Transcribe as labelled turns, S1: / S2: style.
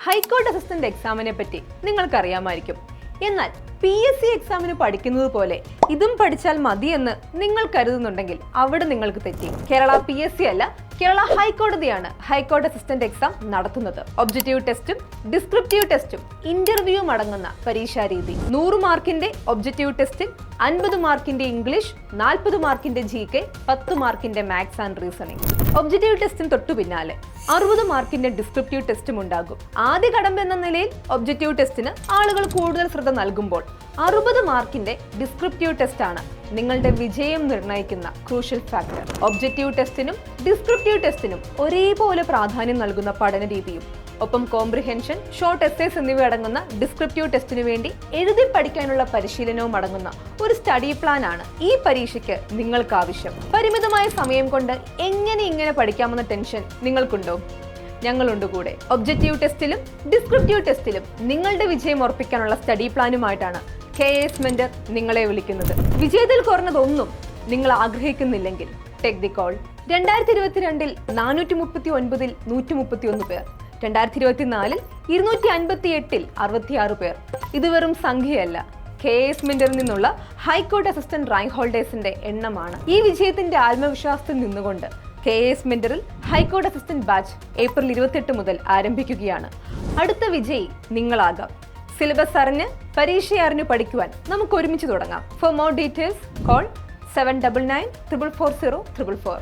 S1: High court assistant എക്സാമിനെ പറ്റി നിങ്ങൾക്കറിയാമായിരിക്കും. എന്നാൽ PSC എക്സാമിന് പഠിക്കുന്നത് പോലെ ഇതും പഠിച്ചാൽ മതിയെന്ന് നിങ്ങൾ കരുതുന്നുണ്ടെങ്കിൽ അവിടെ നിങ്ങൾക്ക് തെറ്റി. കേരള PSC അല്ല, കേരള ഹൈക്കോടതിയാണ് ഹൈക്കോർട്ട് അസിസ്റ്റന്റ് എക്സാം നടത്തുന്നത്. ഒബ്ജക്റ്റീവ് ടെസ്റ്റും ഡിസ്ക്രിപ്റ്റീവ് ടെസ്റ്റും ഇന്റർവ്യൂവും അടങ്ങുന്ന പരീക്ഷാ രീതി. 100 മാർക്കിന്റെ ഒബ്ജക്റ്റീവ് ടെസ്റ്റിൽ 50 മാർക്കിന്റെ ഇംഗ്ലീഷ്, 40 മാർക്കിന്റെ GK, 10 മാർക്കിന്റെ മാത്സ് ആൻഡ് റീസണിംഗ്. ഒബ്ജക്റ്റീവ് ടെസ്റ്റിന് തൊട്ടു പിന്നാലെ 60 മാർക്കിന്റെ ഡിസ്ക്രിപ്റ്റീവ് ടെസ്റ്റും ഉണ്ടാകും. ആദ്യ കടമ്പ എന്ന നിലയിൽ ഒബ്ജക്റ്റീവ് ടെസ്റ്റിന് ആളുകൾ കൂടുതൽ ശ്രദ്ധ നൽകുമ്പോൾ 60 മാർക്കിന്റെ ഡിസ്ക്രിപ്റ്റീവ് ടെസ്റ്റ് ആണ് നിങ്ങളുടെ വിജയം നിർണ്ണയിക്കുന്ന ക്രൂഷ്യൽ ഫാക്ടർ. ഒബ്ജക്റ്റീവ് ടെസ്റ്റിനും ഡിസ്ക്രിപ്റ്റീവ് ടെസ്റ്റിനും ഒരേപോലെ പ്രാധാന്യം നൽകുന്ന പഠന രീതിയും ഒപ്പം കോംപ്രിഹെൻഷൻ, ഷോർട്ട് എസ്സേസ് എന്നിവ അടങ്ങുന്ന ഡിസ്ക്രിപ്റ്റീവ് ടെസ്റ്റിനു വേണ്ടി എഴുതി പഠിക്കാനുള്ള പരിശീലനവും അടങ്ങുന്ന ഒരു സ്റ്റഡി പ്ലാൻ ആണ് ഈ പരീക്ഷയ്ക്ക് നിങ്ങൾക്ക് ആവശ്യം. പരിമിതമായ സമയം കൊണ്ട് എങ്ങനെ ഇങ്ങനെ പഠിക്കാമെന്ന ടെൻഷൻ നിങ്ങൾക്കുണ്ടോ? ഞങ്ങളുണ്ട് കൂടെ. ഒബ്ജക്റ്റീവ് ടെസ്റ്റിലും ഡിസ്ക്രിപ്റ്റീവ് ടെസ്റ്റിലും നിങ്ങളുടെ വിജയം ഉറപ്പിക്കാനുള്ള സ്റ്റഡി പ്ലാനുമായിട്ടാണ് KS മെന്റർ നിങ്ങളെ വിളിക്കുന്നത്. വിജയത്തിൽ കുറഞ്ഞതൊന്നും നിങ്ങൾ ആഗ്രഹിക്കുന്നില്ലെങ്കിൽ ടേക്ക് ദി കോൾ. 2022 439 131 പേർ, 2024 258 66 പേർ. ഇത് വെറും സംഖ്യയല്ല, KS മെന്ററിൽ നിന്നുള്ള ഹൈക്കോർട്ട് അസിസ്റ്റന്റ് റാങ്ക് ഹോൾഡേഴ്സിന്റെ എണ്ണമാണ്. ഈ വിജയത്തിന്റെ ആത്മവിശ്വാസത്തിൽ നിന്നുകൊണ്ട് KS മെന്ററിൽ ഹൈക്കോർട്ട് അസിസ്റ്റന്റ് ബാച്ച് ഏപ്രിൽ 28 മുതൽ ആരംഭിക്കുകയാണ്. അടുത്ത വിജയി നിങ്ങളാകാം. സിലബസ് അറിഞ്ഞ് പരീക്ഷ അറിഞ്ഞു പഠിക്കുവാൻ നമുക്ക് ഒരുമിച്ച് തുടങ്ങാം. For more details call 7994404444.